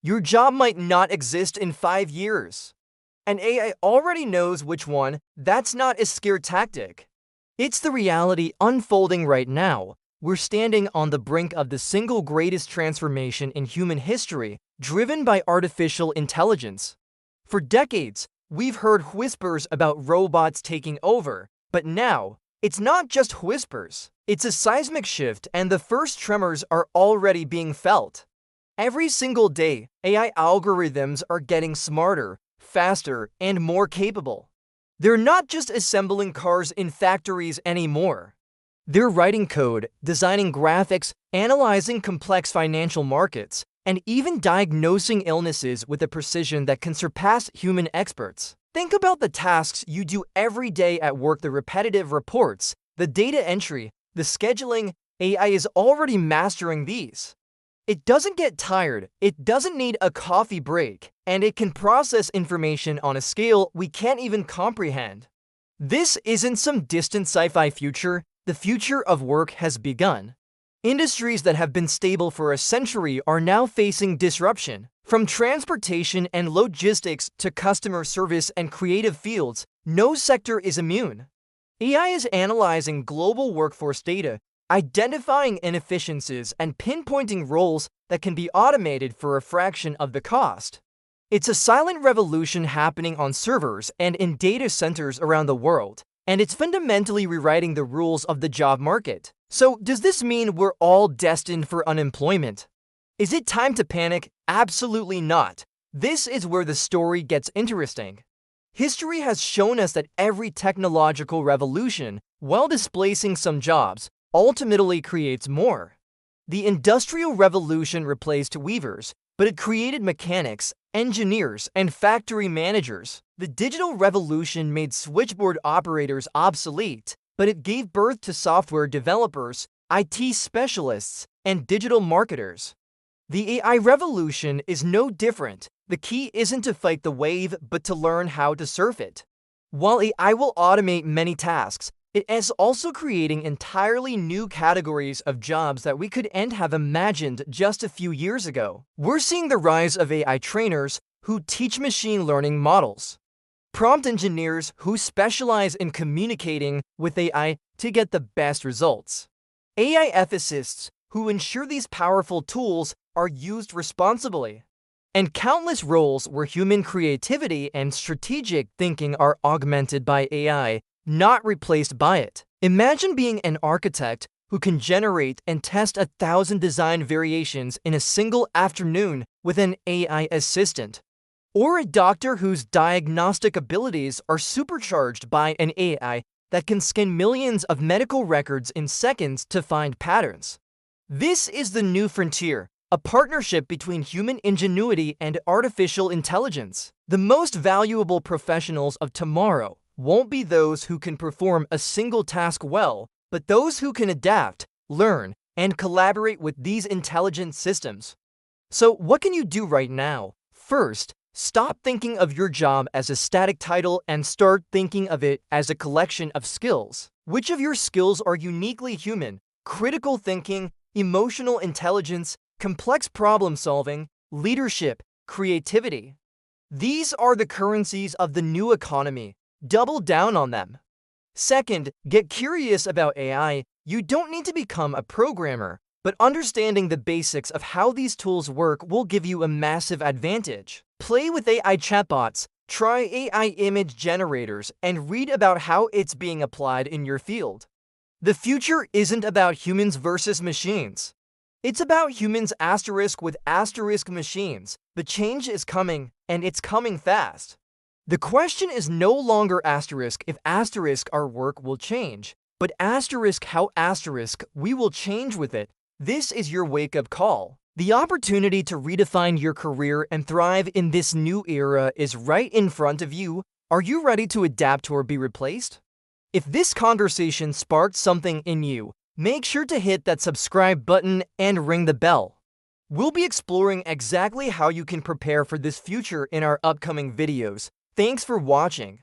Your job might not exist in 5 years. And AI already knows which one. That's not a scare tactic. It's the reality unfolding right now. We're standing on the brink of the single greatest transformation in human history, driven by artificial intelligence. For decades, we've heard whispers about robots taking over, but now, it's not just whispers. It's a seismic shift, and the first tremors are already being felt. Every single day, AI algorithms are getting smarter, faster, and more capable. They're not just assembling cars in factories anymore. They're writing code, designing graphics, analyzing complex financial markets, and even diagnosing illnesses with a precision that can surpass human experts. Think about the tasks you do every day at work, the repetitive reports, the data entry, the scheduling. AI is already mastering these. It doesn't get tired, it doesn't need a coffee break, and it can process information on a scale we can't even comprehend. This isn't some distant sci-fi future. The future of work has begun. Industries that have been stable for a century are now facing disruption. From transportation and logistics to customer service and creative fields, no sector is immune. AI is analyzing global workforce data, identifying inefficiencies, and pinpointing roles that can be automated for a fraction of the cost. It's a silent revolution happening on servers and in data centers around the world, and it's fundamentally rewriting the rules of the job market. So, does this mean we're all destined for unemployment? Is it time to panic? Absolutely not. This is where the story gets interesting. History has shown us that every technological revolution, while displacing some jobs, ultimately creates more. The Industrial Revolution replaced weavers, but it created mechanics, engineers, and factory managers. The Digital Revolution made switchboard operators obsolete, but it gave birth to software developers, IT specialists, and digital marketers. The AI revolution is no different. The key isn't to fight the wave, but to learn how to surf it. While AI will automate many tasks, it is also creating entirely new categories of jobs that we couldn't have imagined just a few years ago. We're seeing the rise of AI trainers who teach machine learning models, prompt engineers who specialize in communicating with AI to get the best results, AI ethicists who ensure these powerful tools are used responsibly, and countless roles where human creativity and strategic thinking are augmented by AI, not replaced by it. Imagine being an architect who can generate and test 1,000 design variations in a single afternoon with an AI assistant. Or a doctor whose diagnostic abilities are supercharged by an AI that can scan millions of medical records in seconds to find patterns. This is the new frontier, a partnership between human ingenuity and artificial intelligence. The most valuable professionals of tomorrow won't be those who can perform a single task well, but those who can adapt, learn, and collaborate with these intelligent systems. So, what can you do right now? First, stop thinking of your job as a static title and start thinking of it as a collection of skills. Which of your skills are uniquely human? Critical thinking, emotional intelligence, complex problem solving, leadership, creativity. These are the currencies of the new economy. Double down on them. Second, get curious about AI. You don't need to become a programmer, but understanding the basics of how these tools work will give you a massive advantage. Play with AI chatbots, try AI image generators, and read about how it's being applied in your field. The future isn't about humans versus machines. It's about humans with machines. The change is coming, and it's coming fast. The question is no longer if our work will change, but how we will change with it. This is your wake-up call. The opportunity to redefine your career and thrive in this new era is right in front of you. Are you ready to adapt or be replaced? If this conversation sparked something in you, make sure to hit that subscribe button and ring the bell. We'll be exploring exactly how you can prepare for this future in our upcoming videos. Thanks for watching.